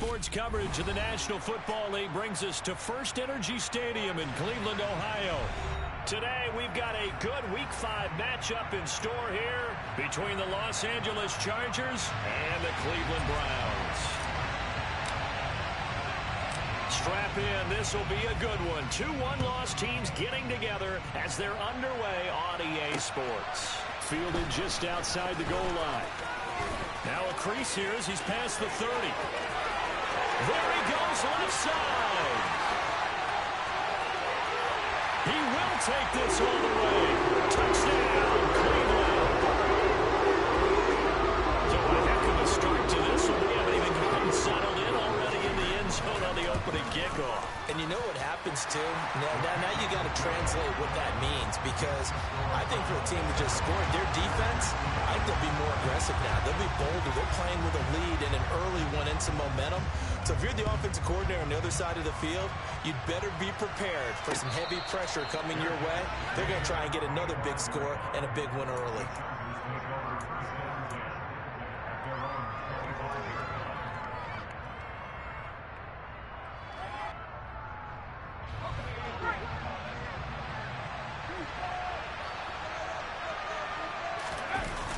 Sports coverage of the National Football League brings us to First Energy Stadium in Cleveland, Ohio. Today, we've got a good Week 5 matchup in store here between the Los Angeles Chargers and the Cleveland Browns. Strap in. This will be a good one. Two one-loss teams getting together as they're underway on EA Sports. Fielded just outside the goal line. Now a crease here as he's past the 30. There he goes, left side. He will take this all the way. Touchdown, Cleveland. So a heck of a start to this one. We haven't even gotten settled in already in the end zone on the opening kickoff. And you know what happens, too? Now you got to translate what that means, because I think for a team that just scored, their defense, I think they'll be more aggressive now. They'll be bolder. They're playing with a lead and an early one and some momentum. So if you're the offensive coordinator on the other side of the field, you'd better be prepared for some heavy pressure coming your way. They're going to try and get another big score and a big one early.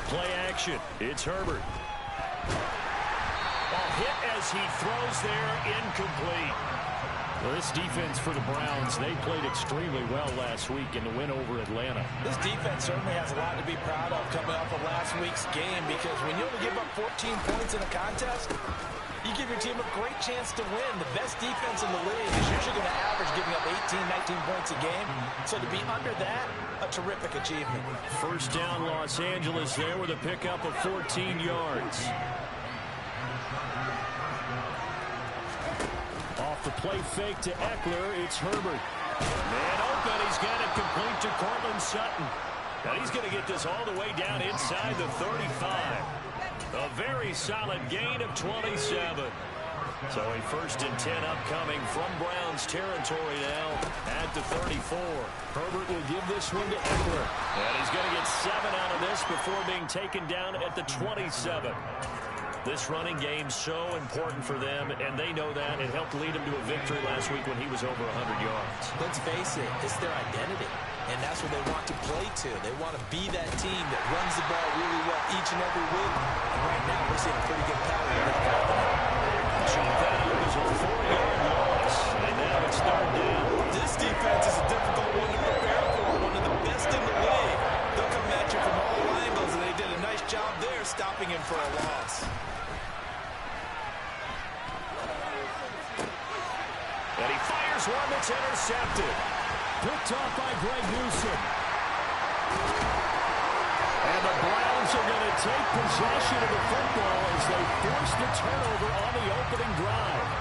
Play action. It's Herbert. Ball hit as he throws there, incomplete. Well, this defense for the Browns, they played extremely well last week in the win over Atlanta. This defense certainly has a lot to be proud of coming off of last week's game, because when you only give up 14 points in a contest, you give your team a great chance to win. The best defense in the league is usually going to average giving up 18, 19 points a game. So to be under that, a terrific achievement. First down, Los Angeles there with a pickup of 14 yards. Off the play fake to Eckler, it's Herbert. Man open, he's got it complete to Courtland Sutton. Now he's going to get this all the way down inside the 35. A very solid gain of 27. So a 1st and 10 upcoming from Browns territory now at the 34. Herbert will give this one to Eckler. And he's going to get 7 out of this before being taken down at the 27. This running game's so important for them, and they know that. It helped lead them to a victory last week when he was over 100 yards. Let's face it, it's their identity, and that's what they want to play to. They want to be that team that runs the ball really well each and every week. And right now, we're seeing a pretty good pattern of that happening. So that was a 4-yard loss, and now it's 3rd down. This defense is a difficult one to prepare for, one of the best in the league. They'll come at you from all angles, and they did a nice job there stopping him for a loss. And he fires one that's intercepted. Picked off by Greg Newsome. And the Browns are going to take possession of the football as they force the turnover on the opening drive.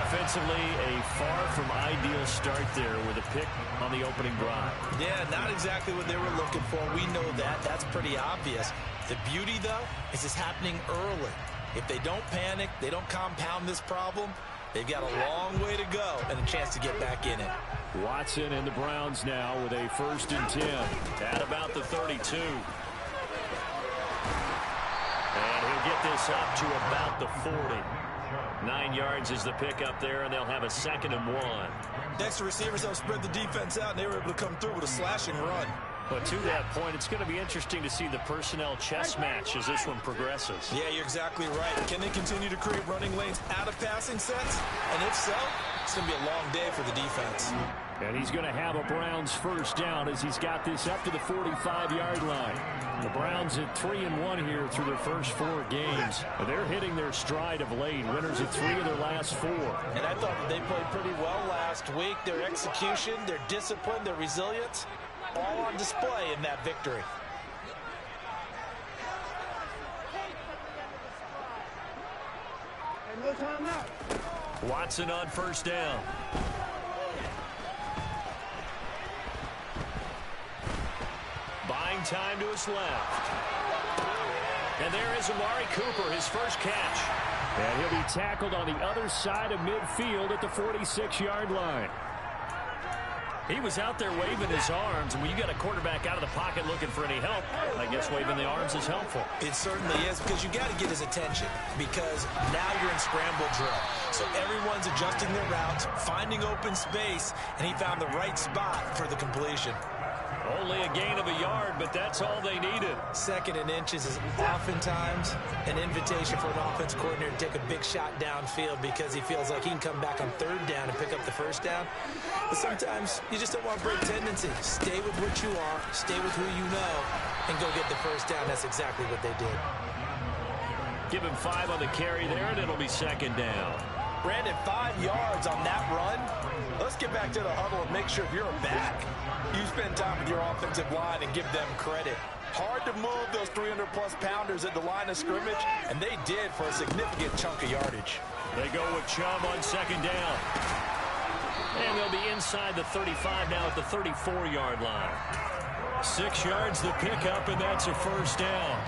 Offensively, a far from ideal start there with a pick on the opening drive. Yeah, not exactly what they were looking for. We know that. That's pretty obvious. The beauty, though, is it's happening early. If they don't panic, they don't compound this problem, they've got a long way to go and a chance to get back in it. Watson and the Browns now with a 1st and 10 at about the 32. And he'll get this up to about the 40. 9 yards is the pickup there, and they'll have a 2nd and 1. Next, the receivers have spread the defense out, and they were able to come through with a slashing run. But to that point, it's going to be interesting to see the personnel chess match as this one progresses. Yeah, you're exactly right. Can they continue to create running lanes out of passing sets? And if so, it's going to be a long day for the defense. And he's going to have a Browns 1st down as he's got this up to the 45-yard line. The Browns at 3-1 here through their first 4 games. They're hitting their stride of late. Winners of 3 of their last 4. And I thought that they played pretty well last week. Their execution, their discipline, their resilience, all on display in that victory. Watson on 1st down. Buying time to his left. And there is Amari Cooper, his first catch. And he'll be tackled on the other side of midfield at the 46-yard line. He was out there waving his arms, and when you got a quarterback out of the pocket looking for any help, I guess waving the arms is helpful. It certainly is, because you got to get his attention, because now you're in scramble drill. So everyone's adjusting their routes, finding open space, and he found the right spot for the completion. Only a gain of a yard, but that's all they needed. 2nd and inches is oftentimes an invitation for an offense coordinator to take a big shot downfield because he feels like he can come back on 3rd down and pick up the 1st down. But sometimes you just don't want to break tendency. Stay with what you are, stay with who you know, and go get the 1st down. That's exactly what they did. Give him 5 on the carry there, and it'll be 2nd down. Brandon, 5 yards on that run. Let's get back to the huddle and make sure if you're a back, you spend time with your offensive line and give them credit. Hard to move those 300-plus pounders at the line of scrimmage, and they did for a significant chunk of yardage. They go with Chubb on 2nd down. And they'll be inside the 35 now at the 34-yard line. 6 yards the pickup, and that's a 1st down.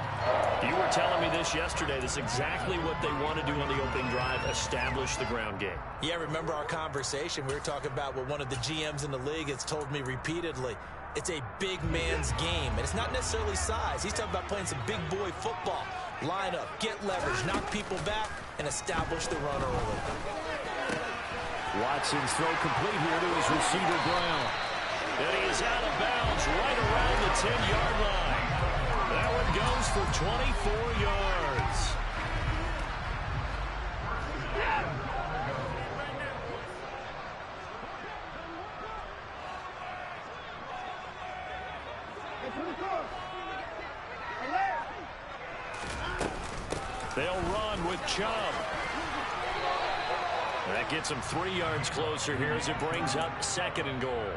You were telling me this yesterday. This is exactly what they want to do on the opening drive, establish the ground game. Yeah, remember our conversation. We were talking about what one of the GMs in the league has told me repeatedly. It's a big man's game, and it's not necessarily size. He's talking about playing some big boy football. Line up, get leverage, knock people back, and establish the run early. Watson's throw complete here to his receiver, Brown. And he is out of bounds right around the 10-yard line. That one goes for 24 yards. They'll run with Chubb. That gets them 3 yards closer here as it brings up 2nd and goal.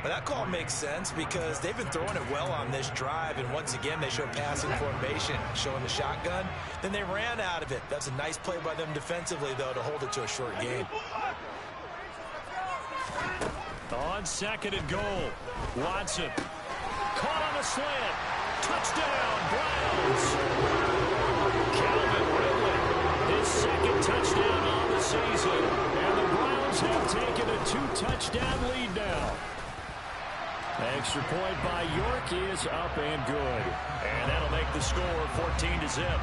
Well, that call makes sense because they've been throwing it well on this drive, and once again they show passing formation, showing the shotgun. Then they ran out of it. That's a nice play by them defensively, though, to hold it to a short game. On 2nd and goal, Watson caught on a slant. Touchdown, Browns. Calvin Ridley, his 2nd touchdown on the season, and the Browns have taken a 2-touchdown lead now. Extra point by York is up and good. And that'll make the score 14-0.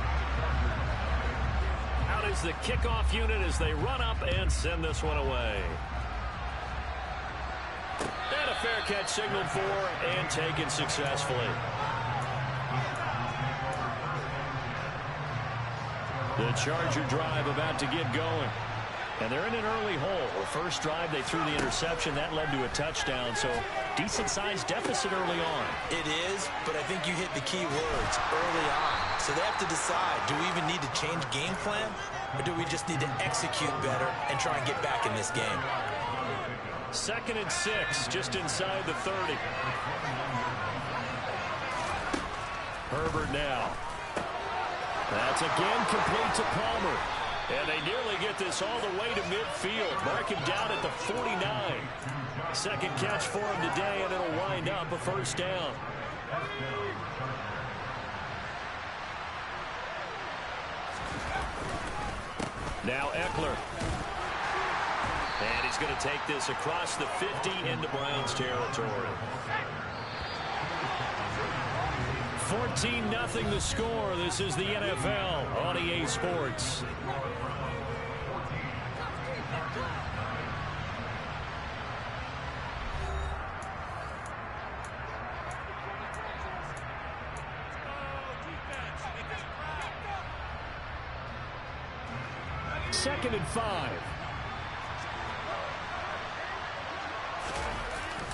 Out is the kickoff unit as they run up and send this one away. And a fair catch signaled for and taken successfully. The Charger drive about to get going. And they're in an early hole. The first drive, they threw the interception. That led to a touchdown, so decent-sized deficit early on. It is, but I think you hit the key words, early on. So they have to decide, do we even need to change game plan, or do we just need to execute better and try and get back in this game? 2nd and 6, just inside the 30. Herbert now. That's again complete to Palmer. And they nearly get this all the way to midfield. Mark him down at the 49. 2nd catch for him today, and it'll wind up a 1st down. Now Eckler. And he's going to take this across the 50 into Browns territory. 14-0 the score. This is the NFL on EA Sports. Second and 5.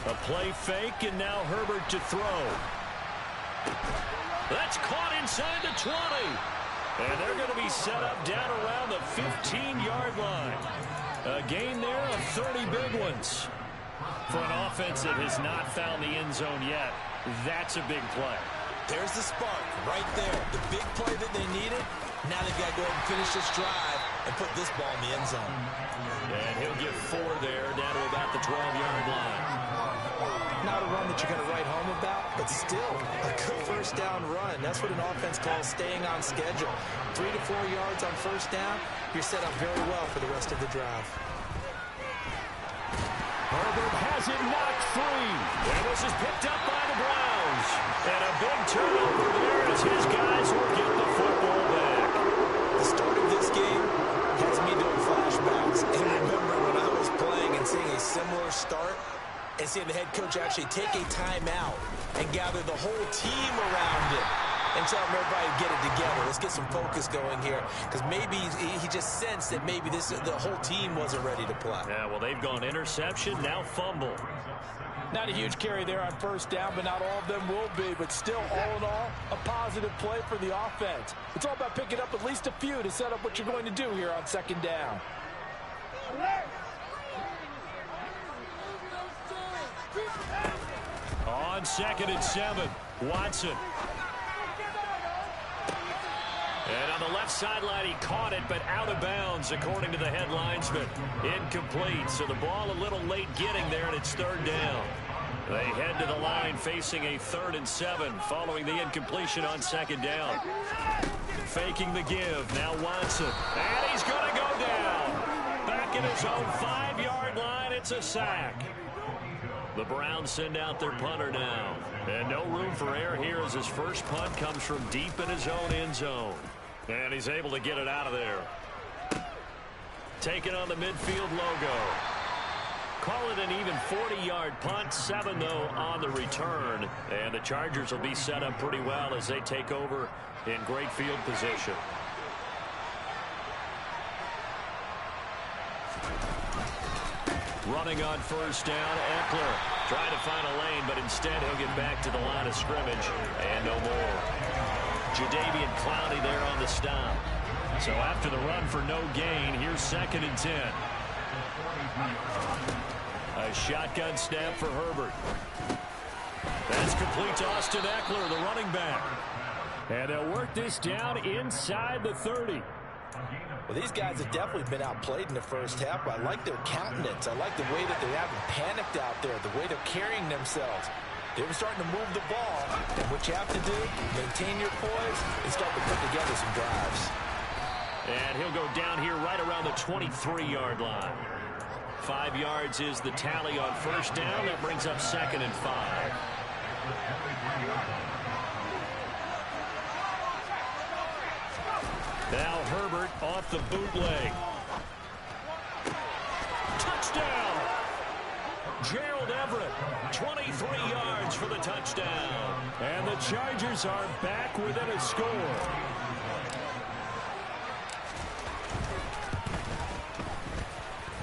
A play fake, and now Herbert to throw. That's caught inside the 20. And they're going to be set up down around the 15-yard line. A gain there of 30 big ones. For an offense that has not found the end zone yet, that's a big play. There's the spark right there. The big play that they needed. Now they've got to go ahead and finish this drive and put this ball in the end zone. And he'll get 4 there, down to about the 12-yard line. Not a run that you're going to write home about, but still a good 1st down run. That's what an offense calls staying on schedule. 3 to 4 yards on 1st down, you're set up very well for the rest of the drive. Herbert has has it knocked free. And this is picked up by the Browns. And a big turnover there as his guys will get the football back. The start of this game has me doing flashbacks. And remember when I was playing and seeing a similar start and seeing the head coach actually take a timeout and gather the whole team around it and tell everybody to get it together. Let's get some focus going here, because maybe he just sensed that maybe the whole team wasn't ready to play. Yeah, well, they've gone interception, now fumble. Not a huge carry there on first down, but not all of them will be. But still, all in all, a positive play for the offense. It's all about picking up at least a few to set up what you're going to do here on second down. On 2nd and 7, Watson. And on the left sideline, he caught it, but out of bounds, according to the head linesman. Incomplete, so the ball a little late getting there, and it's 3rd down. They head to the line facing a 3rd and 7 following the incompletion on 2nd down. Faking the give, now Watson. And he's going to go down. Back in his own 5-yard line, it's a sack. The Browns send out their punter now. And no room for error here as his first punt comes from deep in his own end zone. And he's able to get it out of there. Taking on the midfield logo. Call it an even 40-yard punt. 7, though, on the return. And the Chargers will be set up pretty well as they take over in great field position. Running on first down, Eckler trying to find a lane, but instead he'll get back to the line of scrimmage and no more. Jadeveon Clowney there on the stop. So after the run for no gain, here's 2nd and 10. A shotgun snap for Herbert. That's complete to Austin Eckler, the running back. And they'll work this down inside the 30. Well, these guys have definitely been outplayed in the first half, but I like their countenance. I like the way that they haven't panicked out there, the way they're carrying themselves. They were starting to move the ball, and what you have to do, maintain your poise and start to put together some drives. And he'll go down here right around the 23-yard line. 5 yards is the tally on first down. That brings up 2nd and 5. Now Herbert off the bootleg. Touchdown! Gerald Everett, 23 yards for the touchdown. And the Chargers are back within a score.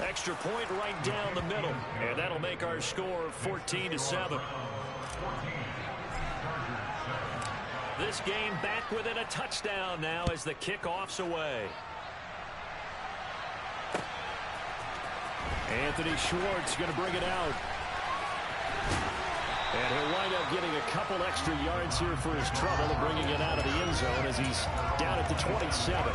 Extra point right down the middle. And that'll make our score 14-7. This game back within a touchdown now as the kickoff's away. Anthony Schwartz going to bring it out. And he'll wind up getting a couple extra yards here for his trouble and bringing it out of the end zone as he's down at the 27.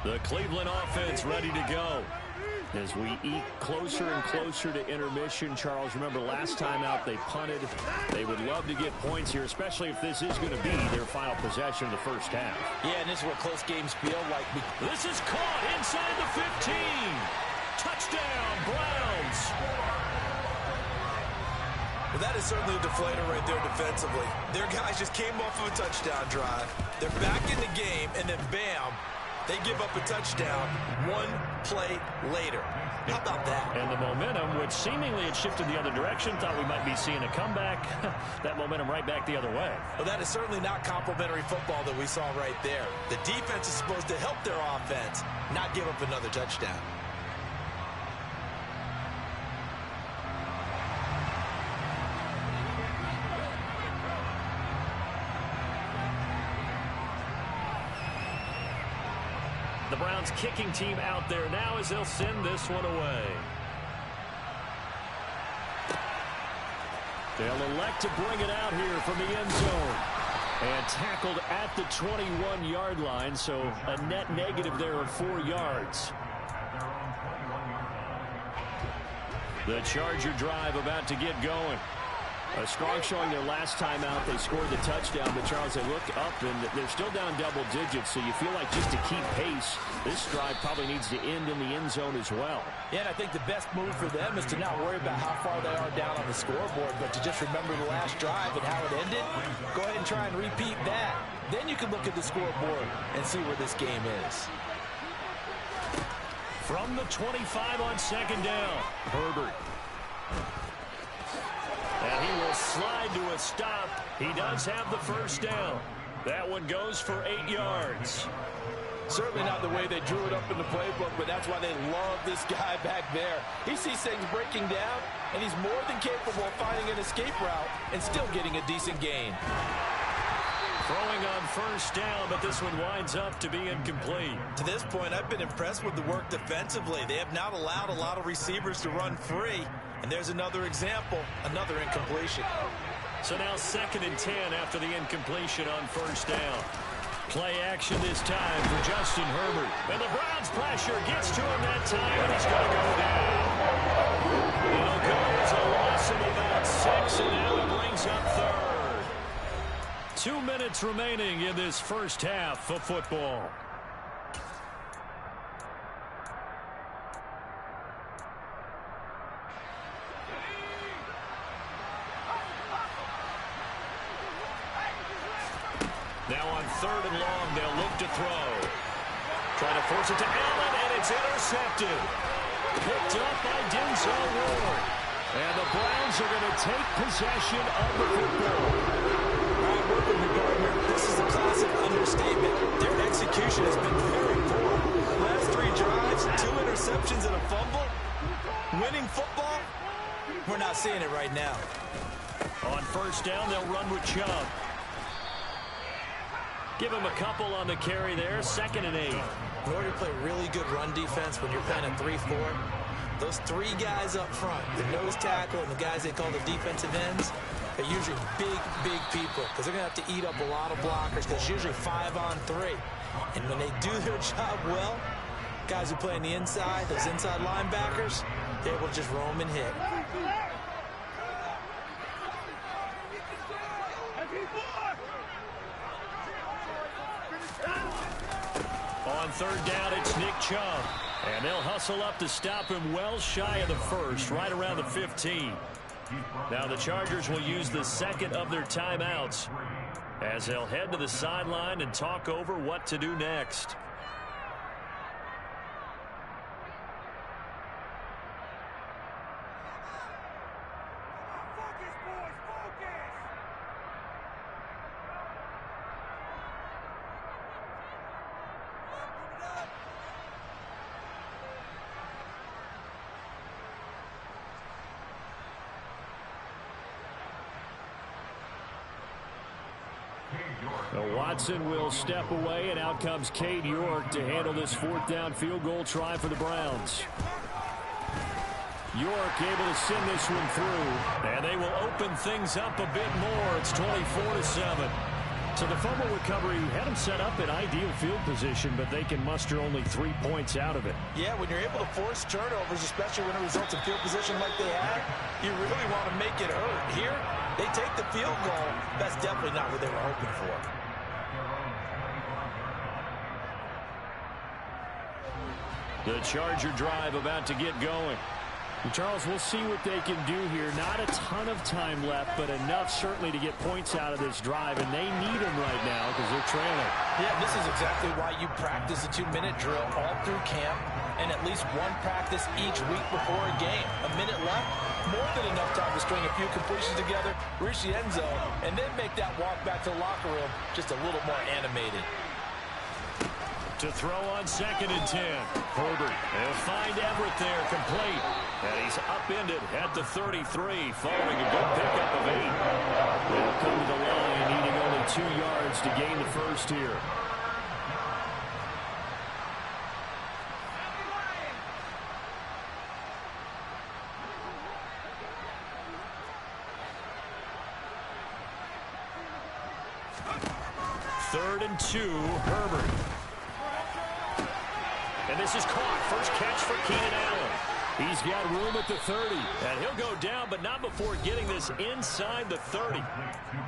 The Cleveland offense ready to go. As we eke closer and closer to intermission, Charles, remember last time out they punted. They would love to get points here, especially if this is going to be their final possession of the first half. Yeah, and this is what close games feel like. This is caught inside the 15. Touchdown, Browns. Well, that is certainly a deflator right there defensively. Their guys just came off of a touchdown drive. They're back in the game, and then bam, they give up a touchdown 1 play later. How about that? And the momentum, which seemingly had shifted the other direction, thought we might be seeing a comeback. That momentum right back the other way. Well, that is certainly not complimentary football that we saw right there. The defense is supposed to help their offense, not give up another touchdown. The Browns kicking team out there now as they'll send this one away. They'll elect to bring it out here from the end zone. And tackled at the 21-yard line, so a net negative there of 4 yards. The Charger drive about to get going. A strong showing their last time out. They scored the touchdown, but Charles, they look up and they're still down double digits, so you feel like just to keep pace, this drive probably needs to end in the end zone as well. Yeah, and I think the best move for them is to not worry about how far they are down on the scoreboard, but to just remember the last drive and how it ended. Go ahead and try and repeat that. Then you can look at the scoreboard and see where this game is. From the 25 on second down, Herbert. And he will slide to a stop. He does have the first down. That one goes for 8 yards. Certainly not the way they drew it up in the playbook, but that's why they love this guy back there. He sees things breaking down, and he's more than capable of finding an escape route and still getting a decent gain. Throwing on first down, but this one winds up to be incomplete. To this point, I've been impressed with the work defensively. They have not allowed a lot of receivers to run free. And there's another example, another incompletion. So now 2nd and 10 after the incompletion on first down. Play action this time for Justin Herbert. And the Browns pressure gets to him that time, and he's going to go down. It'll go as a loss of about 6, and now he brings up 3rd. 2 minutes remaining in this first half of football. Now on 3rd and long, they'll look to throw. Trying to force it to Allen, and it's intercepted. Picked up by Denzel Ward. And the Browns are going to take possession of the football. Right, working with Gardner. This is a classic understatement. Their execution has been very poor. Last 3 drives, 2 interceptions and a fumble. Winning football? We're not seeing it right now. On first down, they'll run with Chubb. Give him a couple on the carry there. 2nd and 8. In order to play really good run defense when you're playing a 3-4, those 3 guys up front, the nose tackle and the guys they call the defensive ends, they're usually big people because they're going to have to eat up a lot of blockers because it's usually 5 on 3. And when they do their job well, guys who play on the inside, those inside linebackers, they're able to just roam and hit. On 3rd down, it's Nick Chubb. And they'll hustle up to stop him well shy of the 1st, right around the 15. Now the Chargers will use the 2nd of their timeouts as they'll head to the sideline and talk over what to do next. Watson will step away, and out comes Cade York to handle this 4th down field goal try for the Browns. York able to send this one through, and they will open things up a bit more. It's 24-7. So the fumble recovery had them set up in ideal field position, but they can muster only 3 points out of it. Yeah, when you're able to force turnovers, especially when it results in field position like they had, you really want to make it hurt. Here, they take the field goal. That's definitely not what they were hoping for. The Charger drive about to get going. And Charles, we'll see what they can do here. Not a ton of time left, but enough certainly to get points out of this drive, and they need them right now because they're trailing. Yeah, this is exactly why you practice a 2-minute drill all through camp and at least one practice each week before a game. A minute left, more than enough time to string a few completions together, reach the end zone, and then make that walk back to the locker room just a little more animated. To throw on 2nd and 10. Herbert. They'll find Everett there, complete. And he's upended at the 33, following a good pickup of 8. They'll come to the line, needing only 2 yards to gain the first here. Third and 2, Herbert. And this is caught. First catch for Keenan Allen. He's got room at the 30. And he'll go down, but not before getting this inside the 30.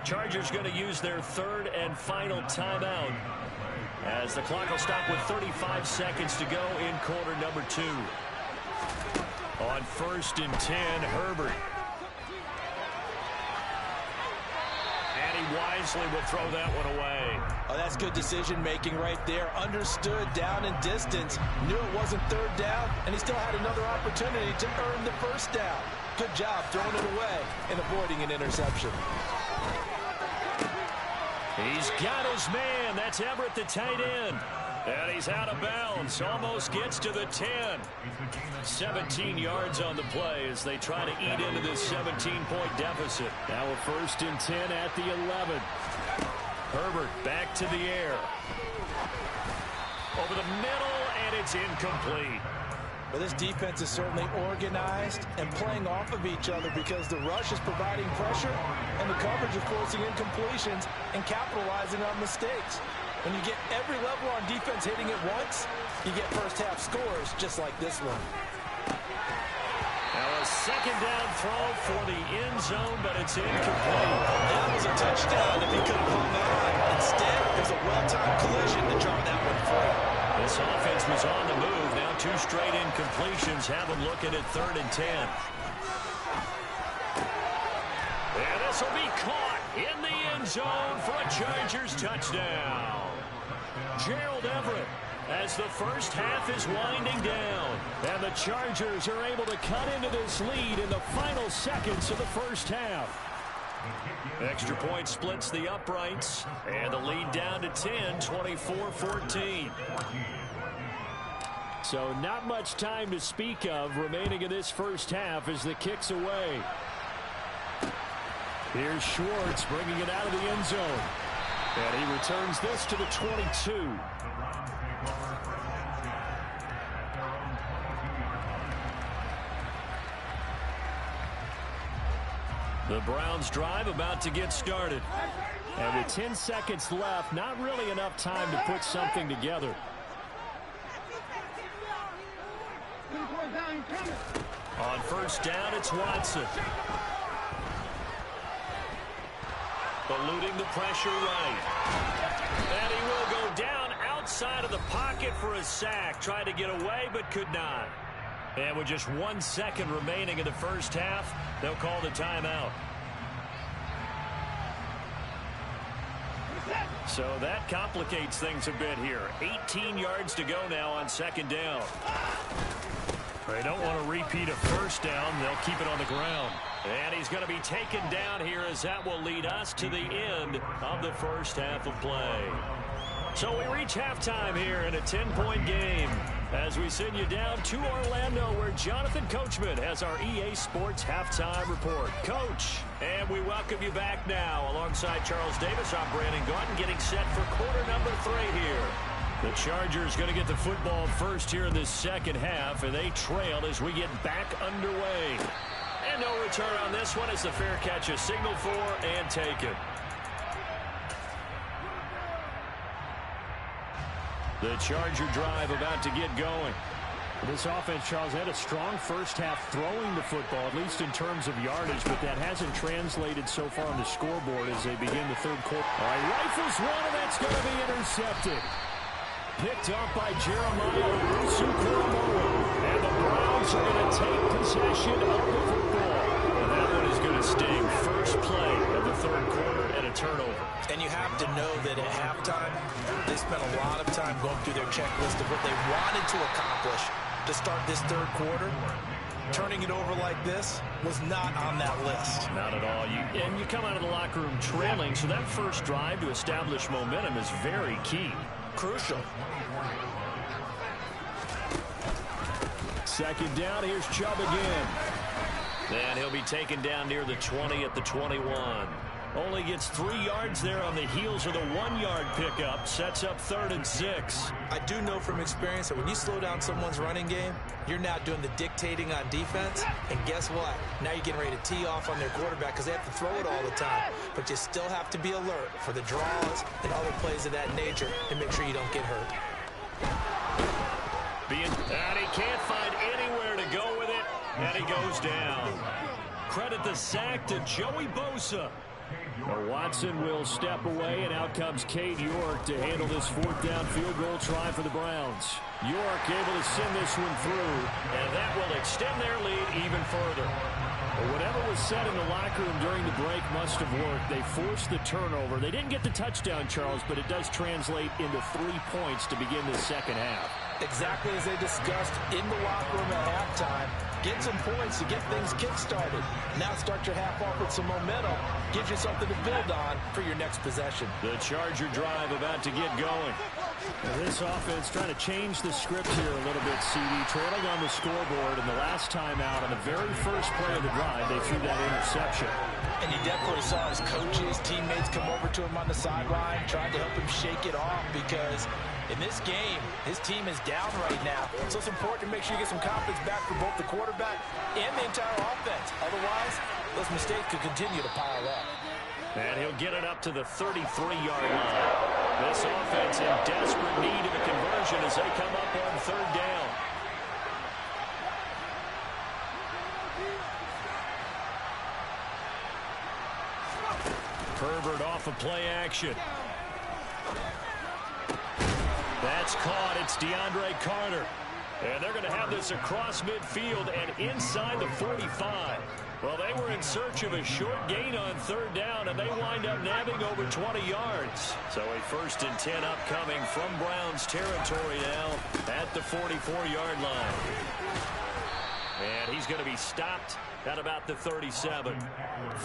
Chargers going to use their third and final timeout, as the clock will stop with 35 seconds to go in quarter number 2. On 1st and 10, Herbert. And he wisely will throw that one away. Oh, that's good decision-making right there. Understood down and distance. Knew it wasn't third down, and he still had another opportunity to earn the first down. Good job throwing it away and avoiding an interception. He's got his man. That's Everett, the tight end. And he's out of bounds. Almost gets to the 10. 17 yards on the play as they try to eat into this 17-point deficit. Now a 1st and 10 at the 11. Herbert back to the air. Over the middle, and it's incomplete. Well, this defense is certainly organized and playing off of each other because the rush is providing pressure and the coverage is forcing incompletions and capitalizing on mistakes. When you get every level on defense hitting it once, you get first-half scores just like this one. Now a 2nd down throw for the end zone, but it's incomplete. That was a touchdown if he could have hung on. Instead, there's a well-timed collision to draw that one free. This offense was on the move. Now 2 straight incompletions have them looking at 3rd and 10. And this will be caught in the end zone for a Chargers touchdown. Gerald Everett, as the first half is winding down. And the Chargers are able to cut into this lead in the final seconds of the first half. Extra point splits the uprights, and the lead down to 10, 24-14. So not much time to speak of remaining in this first half as the kick's away. Here's Schwartz bringing it out of the end zone. And he returns this to the 22. The Browns drive about to get started. And with 10 seconds left, not really enough time to put something together. On 1st down, it's Watson. Eluding the pressure right. And he will go down outside of the pocket for a sack. Tried to get away, but could not. And with just 1 second remaining in the first half, they'll call the timeout. So that complicates things a bit here. 18 yards to go now on 2nd down. They don't want to repeat a 1st down. They'll keep it on the ground. And he's going to be taken down here as that will lead us to the end of the first half of play. So we reach halftime here in a 10-point game as we send you down to Orlando where Jonathan Coachman has our EA Sports Halftime Report. Coach, and we welcome you back now alongside Charles Davis. I'm Brandon Gaudin getting set for quarter number 3 here. The Chargers going to get the football first here in this second half, and they trail as we get back underway. And no return on this one as the fair catch is signaled for and taken. The Charger drive about to get going. This offense, Charles, had a strong first half throwing the football, at least in terms of yardage, but that hasn't translated so far on the scoreboard as they begin the third quarter. All right, rifles one, and that's going to be intercepted. Picked up by Jeremiah Owusu-Koramoah. And the Browns are going to take possession of the football. And that one is going to sting. First play of the third quarter and a turnover. And you have to know that at halftime, they spent a lot of time going through their checklist of what they wanted to accomplish to start this third quarter. Turning it over like this was not on that list. Not at all. And you come out of the locker room trailing, so that first drive to establish momentum is very key. Crucial. 2nd down, here's Chubb again. And he'll be taken down near the 20 at the 21. Only gets 3 yards there on the heels of the 1-yard pickup. Sets up 3rd and 6. I do know from experience that when you slow down someone's running game, you're now doing the dictating on defense. And guess what? Now you're getting ready to tee off on their quarterback because they have to throw it all the time. But you still have to be alert for the draws and other plays of that nature and make sure you don't get hurt. And he can't find anywhere to go with it. And he goes down. Credit the sack to Joey Bosa. Watson will step away, and out comes Cade York to handle this fourth down field goal try for the Browns. York able to send this one through, and that will extend their lead even further. But whatever was said in the locker room during the break must have worked. They forced the turnover. They didn't get the touchdown, Charles, but it does translate into 3 points to begin the second half. Exactly as they discussed in the locker room at halftime. Get some points to get things kick-started. Now start your half off with some momentum. Gives you something to build on for your next possession. The Charger drive about to get going. Now this offense trying to change the script here a little bit, CD. Trailing on the scoreboard, and the last time out on the very first play of the drive, they threw that interception. And he definitely saw his coaches, teammates come over to him on the sideline, trying to help him shake it off because in this game, his team is down right now. So it's important to make sure you get some confidence back for both the quarterback and the entire offense. Otherwise, those mistakes could continue to pile up. And he'll get it up to the 33-yard line. This offense in desperate need of a conversion as they come up on third down. Herbert off of play action. That's caught. It's DeAndre Carter. And they're going to have this across midfield and inside the 45. Well, they were in search of a short gain on third down, and they wind up nabbing over 20 yards. So a 1st and 10 upcoming from Browns territory now at the 44-yard line. And he's going to be stopped at about the 37.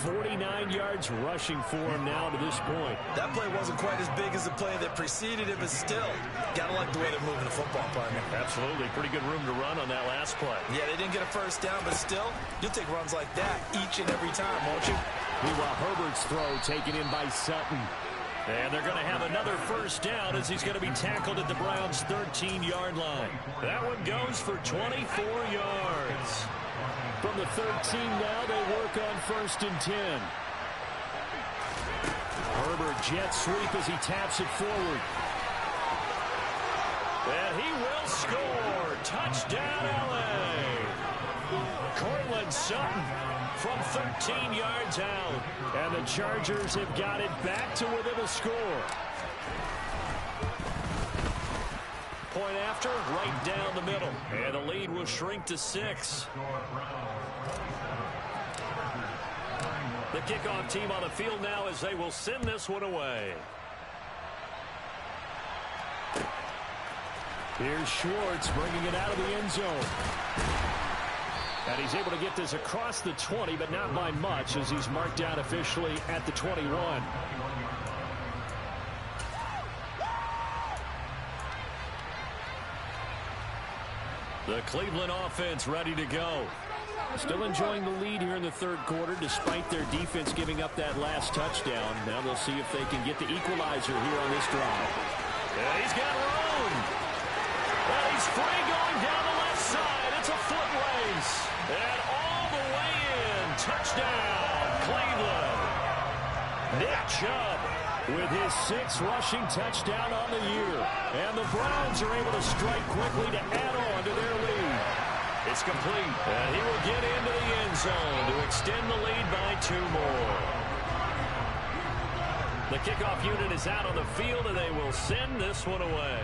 49 yards rushing for him now to this point. That play wasn't quite as big as the play that preceded it, but still, gotta like the way they're moving the football, partner. Absolutely. Pretty good room to run on that last play. Yeah, they didn't get a first down, but still, you'll take runs like that each and every time, won't you? Meanwhile, Herbert's throw taken in by Sutton. And they're going to have another first down as he's going to be tackled at the Browns' 13-yard line. That one goes for 24 yards. From the 13 now, they work on 1st and 10. Herbert jet sweep as he taps it forward. And he will score. Touchdown, L.A. Cortland Sutton from 13 yards out. And the Chargers have got it back to within a score. Point after, right down the middle. And the lead will shrink to 6. The kickoff team on the field now as they will send this one away. Here's Schwartz bringing it out of the end zone. And he's able to get this across the 20, but not by much as he's marked out officially at the 21. The Cleveland offense ready to go. Still enjoying the lead here in the third quarter despite their defense giving up that last touchdown. Now they'll see if they can get the equalizer here on this drive. Yeah, he's got room. And he's free going down the left side. It's a foot race. And all the way in. Touchdown, Cleveland. Nick Chubb with his 6th rushing touchdown on the year. And the Browns are able to strike quickly to add on to their lead. It's complete, and he will get into the end zone to extend the lead by 2 more. The kickoff unit is out on the field, and they will send this one away.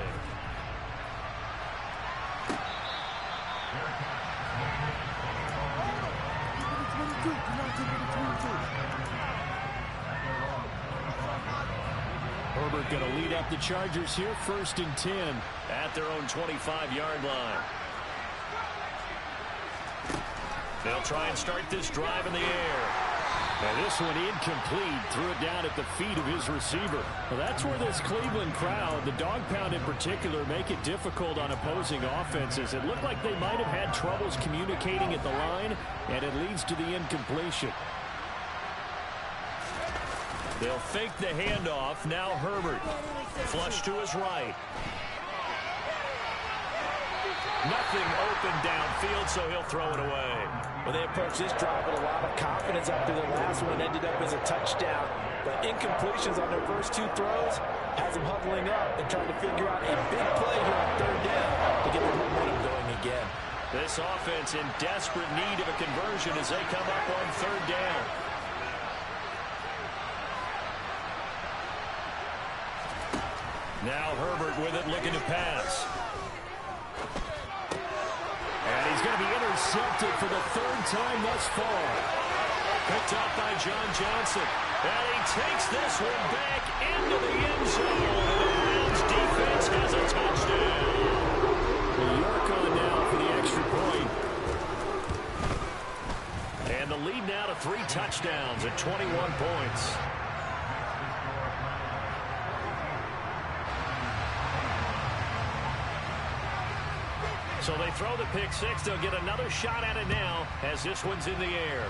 Herbert going to lead up the Chargers here, 1st and 10 at their own 25-yard line. They'll try and start this drive in the air. And this one incomplete. Threw it down at the feet of his receiver. Well, that's where this Cleveland crowd, the dog pound in particular, make it difficult on opposing offenses. It looked like they might have had troubles communicating at the line, and it leads to the incompletion. They'll fake the handoff. Now Herbert. Flush to his right. Nothing open downfield, so he'll throw it away. Well, they approached this drive with a lot of confidence after the last one ended up as a touchdown. But incompletions on their first 2 throws has them huddling up and trying to figure out a big play here on third down to get the momentum going again. This offense in desperate need of a conversion as they come up on third down. Now Herbert with it, looking to pass. And he's going to be intercepted for the third time thus far. Picked up by John Johnson. And he takes this one back into the end zone. And the Browns defense has a touchdown. York on now for the extra point. And the lead now to 3 touchdowns at 21 points. So they throw the pick six. They'll get another shot at it now as this one's in the air.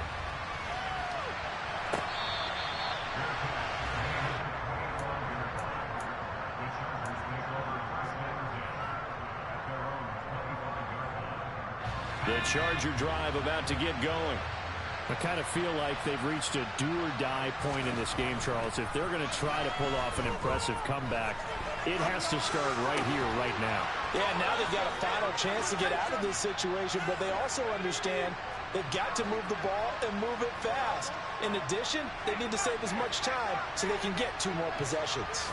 The Charger drive about to get going. I kind of feel like they've reached a do-or-die point in this game, Charles. If they're going to try to pull off an impressive comeback, it has to start right here, right now. Yeah, now they've got a final chance to get out of this situation, but they also understand they've got to move the ball and move it fast. In addition, they need to save as much time so they can get 2 more possessions.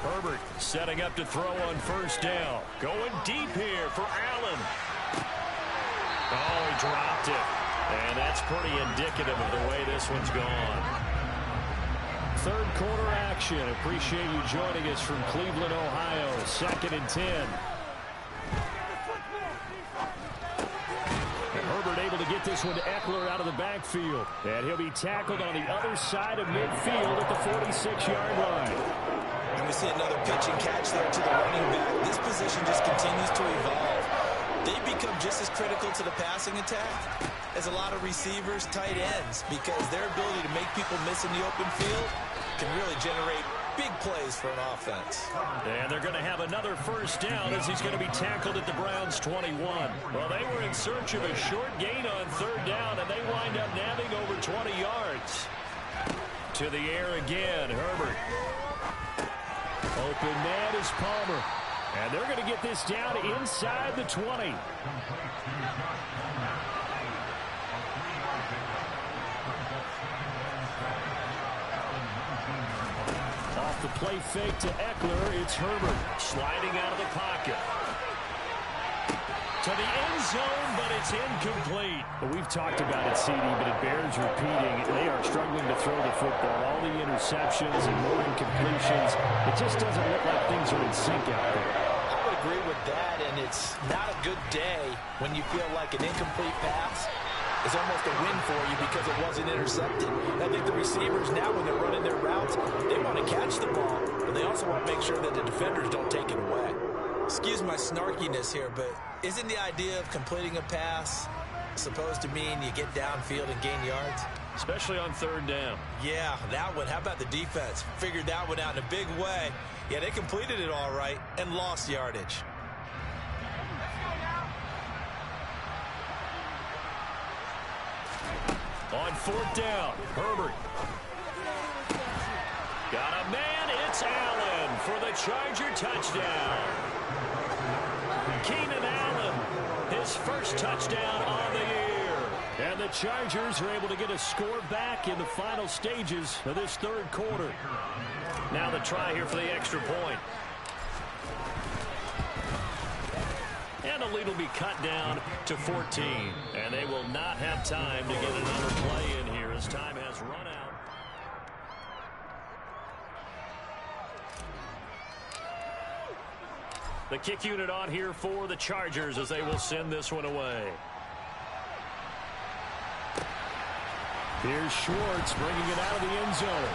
Herbert setting up to throw on first down. Going deep here for Allen. Oh, he dropped it. And that's pretty indicative of the way this one's gone. Third quarter action. Appreciate you joining us from Cleveland, Ohio. 2nd and 10. And Herbert able to get this one to Eckler out of the backfield. And he'll be tackled on the other side of midfield at the 46-yard line. And we see another pitch and catch there to the running back. This position just continues to evolve. They become just as critical to the passing attack as a lot of receivers, tight ends, because their ability to make people miss in the open field can really generate big plays for an offense. And they're going to have another first down as he's going to be tackled at the Browns' 21. Well, they were in search of a short gain on third down, and they wind up nabbing over 20 yards. To the air again, Herbert. Open man is Palmer. And they're going to get this down inside the 20. Off the play fake to Eckler, it's Herbert sliding out of the pocket. To the end zone, but it's incomplete. Well, we've talked about it, CD, but it bears repeating. They are struggling to throw the football. All the interceptions and more incompletions. It just doesn't look like things are in sync out there. I would agree with that, and it's not a good day when you feel like an incomplete pass is almost a win for you because it wasn't intercepted. I think the receivers now, when they're running their routes, they want to catch the ball, but they also want to make sure that the defenders don't take it away. Excuse my snarkiness here, but isn't the idea of completing a pass supposed to mean you get downfield and gain yards? Especially on third down. Yeah, that one. How about the defense? Figured that one out in a big way. Yeah, they completed it all right and lost yardage. On fourth down, Herbert. Got a man, it's Allen for the Charger touchdown. Keenan Allen, his first touchdown on the year. And the Chargers are able to get a score back in the final stages of this third quarter. Now the try here for the extra point. And the lead will be cut down to 14. And they will not have time to get another play in here as time has run out. The kick unit on here for the Chargers as they will send this one away. Here's Schwartz bringing it out of the end zone.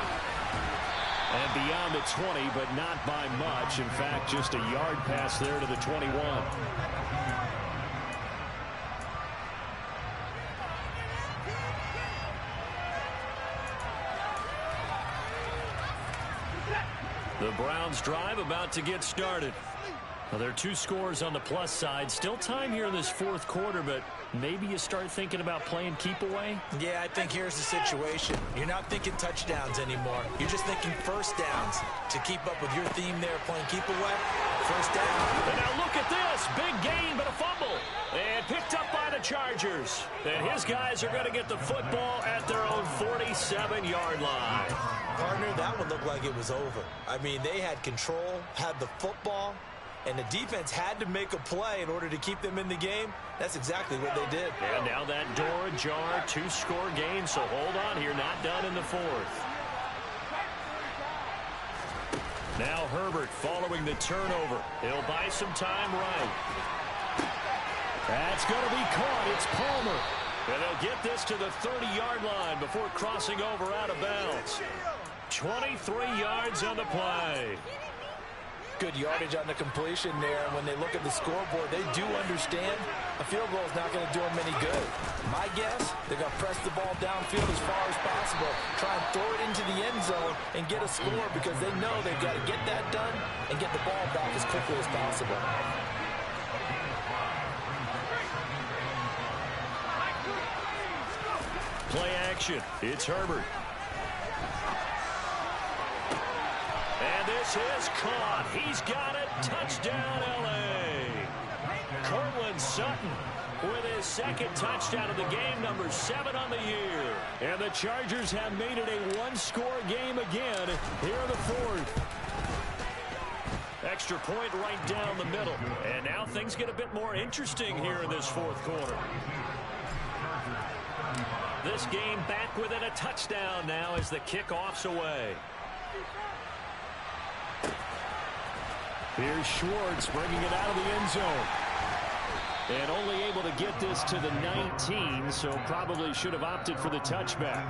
And beyond the 20, but not by much. In fact, just a yard pass there to the 21. The Browns drive about to get started. Well, there are 2 scores on the plus side. Still time here in this fourth quarter, but maybe you start thinking about playing keep away? Yeah, I think here's the situation. You're not thinking touchdowns anymore. You're just thinking first downs. To keep up with your theme there, playing keep away, first down. And now look at this. Big gain, but a fumble. And picked up by the Chargers. And his guys are going to get the football at their own 47-yard line. Partner, that one looked like it was over. I mean, they had control, had the football, and the defense had to make a play in order to keep them in the game. That's exactly what they did. And now that door ajar, 2-score game, so hold on here, not done in the fourth. Now Herbert following the turnover. He'll buy some time right. That's going to be caught. It's Palmer. And they'll get this to the 30-yard line before crossing over out of bounds. 23 yards on the play. Good yardage on the completion there. And when they look at the scoreboard, they do understand a field goal is not going to do them any good. My guess, they're going to press the ball downfield as far as possible, try and throw it into the end zone and get a score because they know they've got to get that done and get the ball back as quickly as possible. Play action. It's Herbert. And this is caught. He's got it. Touchdown, L.A. Cortland Sutton with his second touchdown of the game, number 7 on the year. And the Chargers have made it a 1-score game again here in the fourth. Extra point right down the middle. And now things get a bit more interesting here in this fourth quarter. This game back within a touchdown now as the kickoff's away. Here's Schwartz bringing it out of the end zone. And only able to get this to the 19, so probably should have opted for the touchback.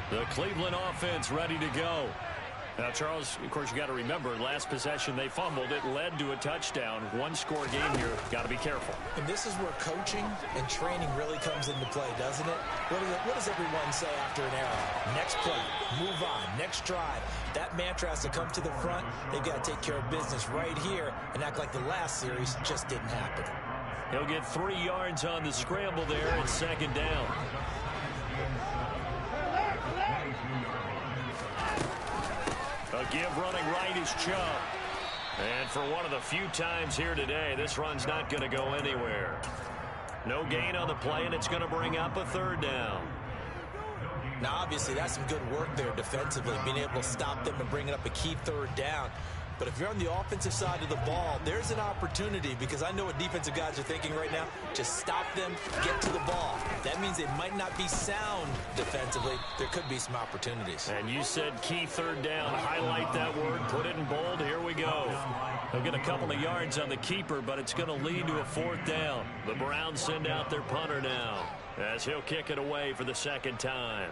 The Cleveland offense ready to go. Now, Charles, of course, you got to remember, last possession they fumbled. It led to a touchdown. 1-score game here. Got to be careful. And this is where coaching and training really comes into play, doesn't it? What does everyone say after an error? Next play, move on, next drive. That mantra has to come to the front. They've got to take care of business right here and act like the last series just didn't happen. He'll get 3 yards on the scramble there at second down. A give running right is Chubb. And for one of the few times here today, this run's not going to go anywhere. No gain on the play, and it's going to bring up a 3rd down. Now, obviously, that's some good work there defensively, being able to stop them and bringing up a key 3rd down. But if you're on the offensive side of the ball, there's an opportunity because I know what defensive guys are thinking right now. Just stop them, get to the ball. That means they might not be sound defensively. There could be some opportunities. And you said key 3rd down. Highlight that word, put it in bold. Here we go. They'll get a couple of yards on the keeper, but it's going to lead to a 4th down. The Browns send out their punter now as he'll kick it away for the 2nd time.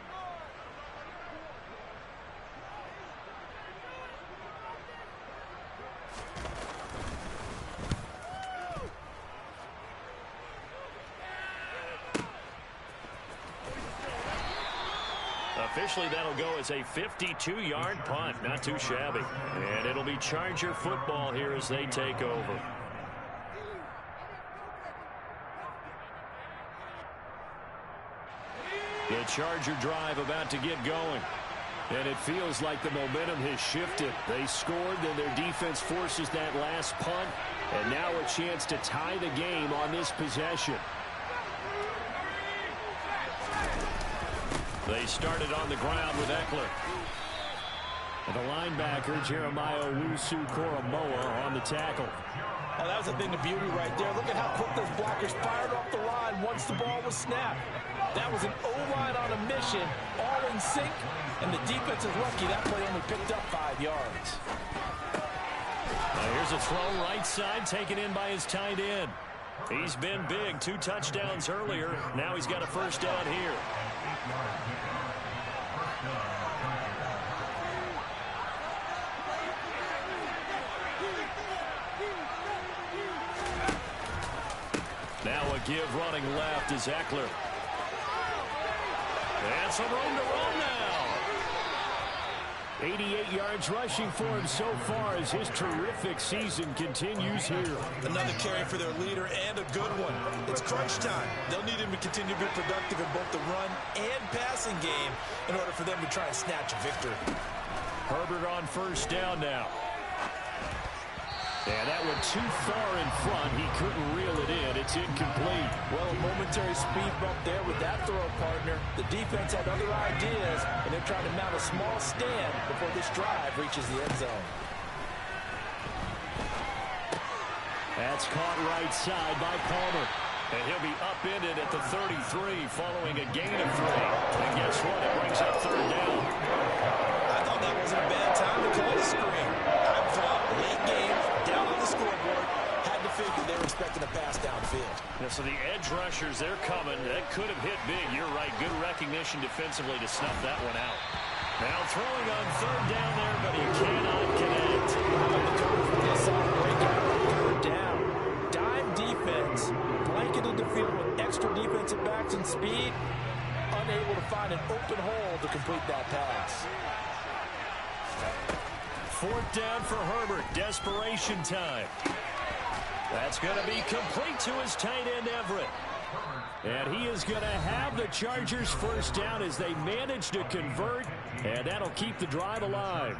Officially, that'll go as a 52-yard punt. Not too shabby. And it'll be Charger football here as they take over. The Charger drive about to get going. And it feels like the momentum has shifted. They scored, then their defense forces that last punt. And now a chance to tie the game on this possession. They started on the ground with Eckler. And the linebacker, Jeremiah Owusu-Koramoah, on the tackle. Oh, that was a thing of beauty right there. Look at how quick those blockers fired off the line once the ball was snapped. That was an O-line on a mission, all in sync, and the defense is lucky that play only picked up 5 yards. Now here's a throw right side, taken in by his tight end. He's been big, 2 touchdowns earlier. Now he's got a 1st down here. Now a give running left is Eckler. And some room to run now. 88 yards rushing for him so far as his terrific season continues here. Another carry for their leader and a good one. It's crunch time. They'll need him to continue to be productive in both the run and passing game in order for them to try and snatch a victory. Herbert on first down now. And that went too far in front. He couldn't reel it in. It's incomplete. Well, a momentary speed bump there with that throw, partner. The defense had other ideas, and they're trying to mount a small stand before this drive reaches the end zone. That's caught right side by Palmer. And he'll be upended at the 33 following a gain of 3. And guess what? It brings up third down. I thought that wasn't a bad time to call the screen. I thought late game, down on the scoreboard, had to figure they were expecting a pass downfield. Yeah, so the edge rushers, they're coming. That could have hit big. You're right. Good recognition defensively to snuff that one out. Now throwing on third down there, but he cannot connect. They saw a breakout on third down. Dime defense, blanketed the field with extra defensive backs and speed, unable to find an open hole to complete that pass. Fourth down for Herbert. Desperation time. That's going to be complete to his tight end, Everett. And he is going to have the Chargers first down as they manage to convert, and that'll keep the drive alive.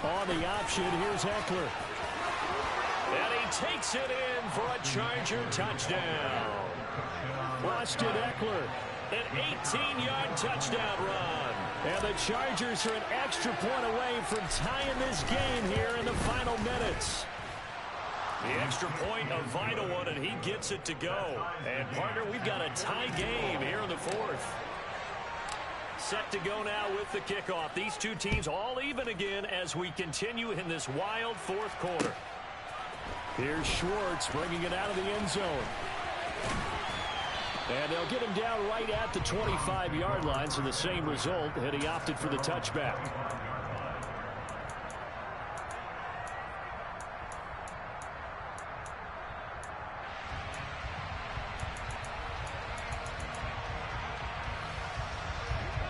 On the option, here's Eckler. And he takes it in for a Charger touchdown. Austin Eckler, an 18-yard touchdown run. And the Chargers are an extra point away from tying this game here in the final minutes. The extra point, a vital one, and he gets it to go. And, partner, we've got a tie game here in the fourth. Set to go now with the kickoff. These two teams all even again as we continue in this wild fourth quarter. Here's Schwartz bringing it out of the end zone. And they'll get him down right at the 25-yard line, so the same result, and he opted for the touchback.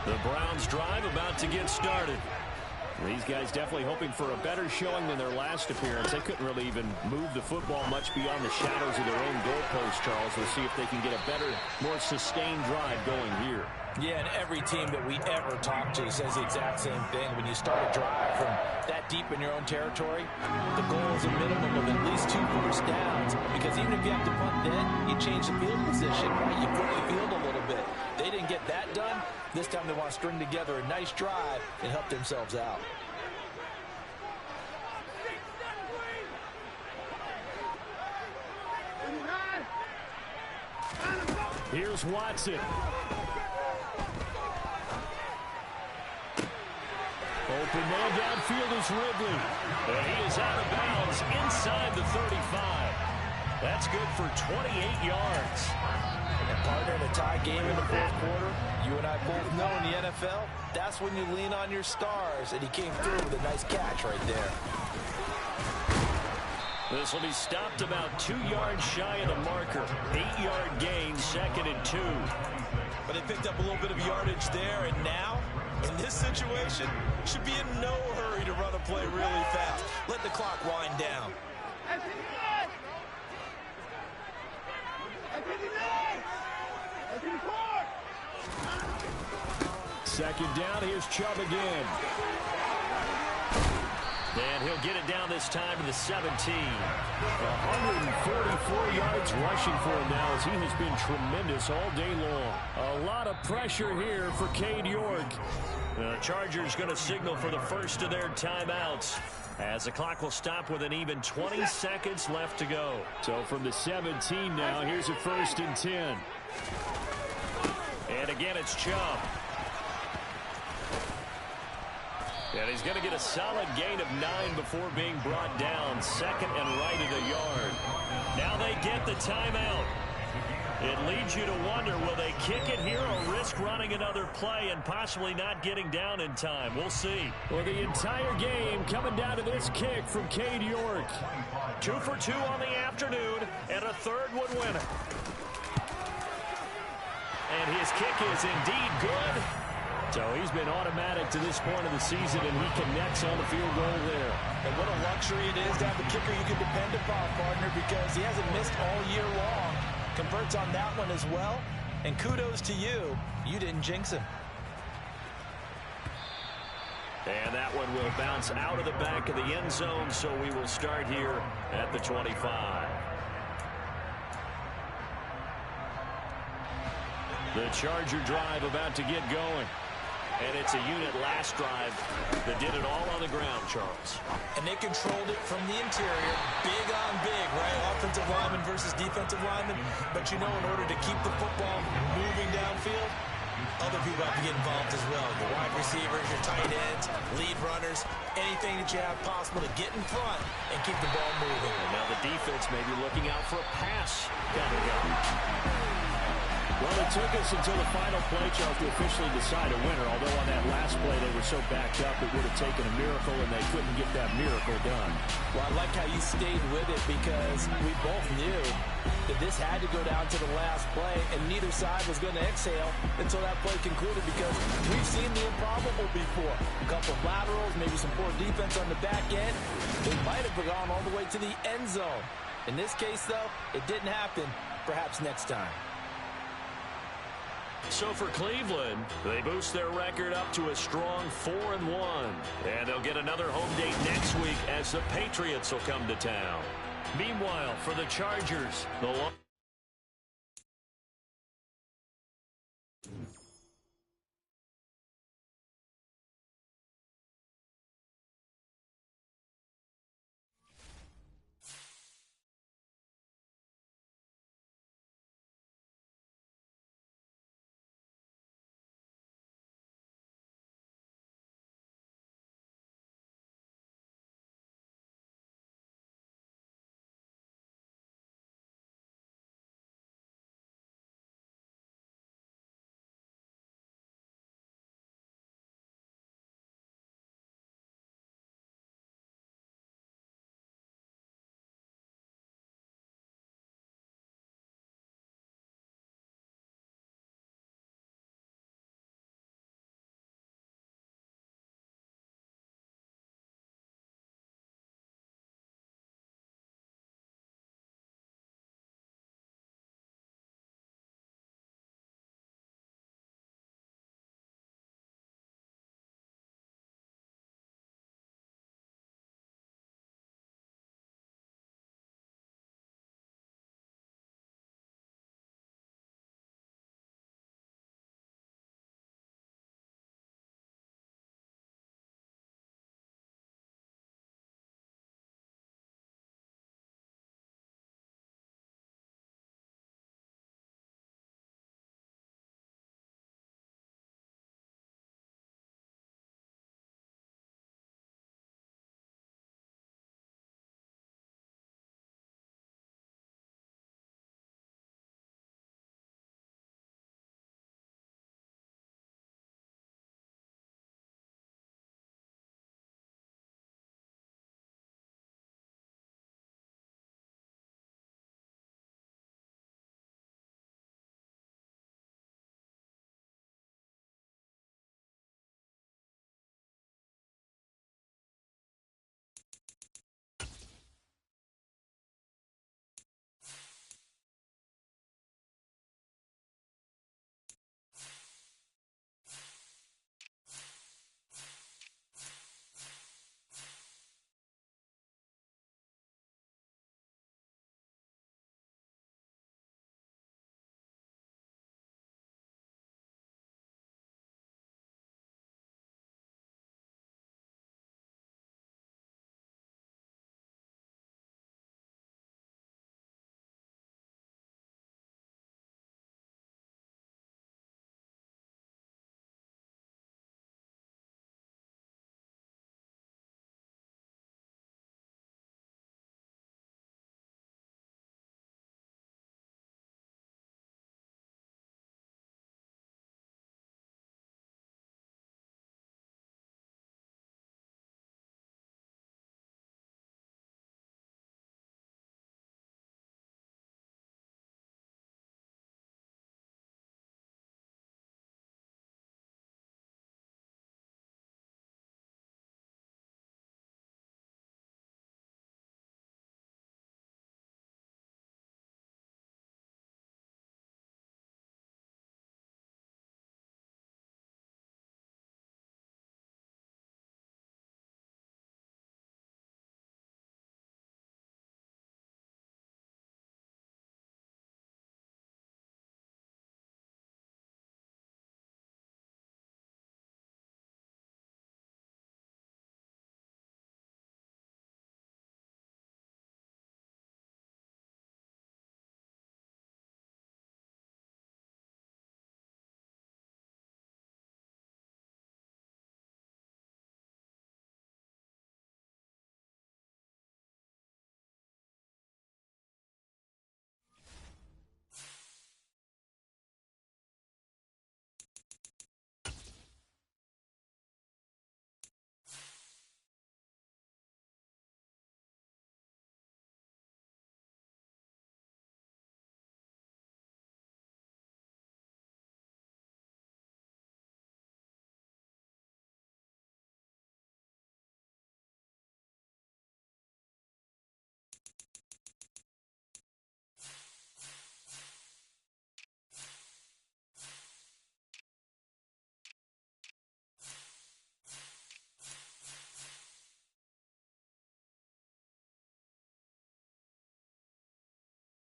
The Browns drive about to get started. These guys definitely hoping for a better showing than their last appearance. They couldn't really even move the football much beyond the shadows of their own goalpost, Charles. We'll see if they can get a better, more sustained drive going here. Yeah, and every team that we ever talk to says the exact same thing. When you start a drive from that deep in your own territory, the goal is a minimum of at least 2 first downs. Because even if you have to punt dead, you change the field position, right? You put the field a little bit. They didn't get that done. This time they want to string together a nice drive and help themselves out. Here's Watson. Open man downfield is Ridley. And he is out of bounds inside the 35. That's good for 28 yards. And partner, in a tie game in the fourth quarter, you and I both know in the NFL, that's when you lean on your stars, and he came through with a nice catch right there. This will be stopped about 2 yards shy of the marker. 8-yard gain, 2nd and 2. But they picked up a little bit of yardage there, and now, in this situation, should be in no hurry to run a play really fast. Let the clock wind down. Second down, here's Chubb again. And he'll get it down this time to the 17. 144 yards rushing for him now as he has been tremendous all day long. A lot of pressure here for Cade York. The Chargers going to signal for the first of their timeouts as the clock will stop with an even 20 seconds left to go. So from the 17 now, here's a 1st and 10. And again, it's Chubb. And he's going to get a solid gain of 9 before being brought down. 2nd and right at a yard. Now they get the timeout. It leads you to wonder, will they kick it here or risk running another play and possibly not getting down in time? We'll see. Well, the entire game coming down to this kick from Cade York. 2 for 2 on the afternoon, and a third would win it. And his kick is indeed good. So he's been automatic to this point of the season, and he connects on the field goal there. And what a luxury it is to have a kicker you can depend upon, partner, because he hasn't missed all year long. Converts on that one as well. And kudos to you. You didn't jinx him. And that one will bounce out of the back of the end zone, so we will start here at the 25. The Charger drive about to get going. And it's a unit last drive that did it all on the ground, Charles. And they controlled it from the interior. Big on big, right? Offensive lineman versus defensive lineman. But you know, in order to keep the football moving downfield, other people have to get involved as well. Your wide receivers, your tight ends, lead runners, anything that you have possible to get in front and keep the ball moving. And now the defense may be looking out for a pass coming up. Well, it took us until the final play, Charles, to officially decide a winner. Although on that last play they were so backed up, it would have taken a miracle, and they couldn't get that miracle done. Well, I like how you stayed with it, because we both knew that this had to go down to the last play, and neither side was going to exhale until that play concluded, because we've seen the improbable before. A couple of laterals, maybe some poor defense on the back end. They might have gone all the way to the end zone. In this case, though, it didn't happen. Perhaps next time. So for Cleveland, they boost their record up to a strong 4-1. And they'll get another home date next week as the Patriots will come to town. Meanwhile, for the Chargers, the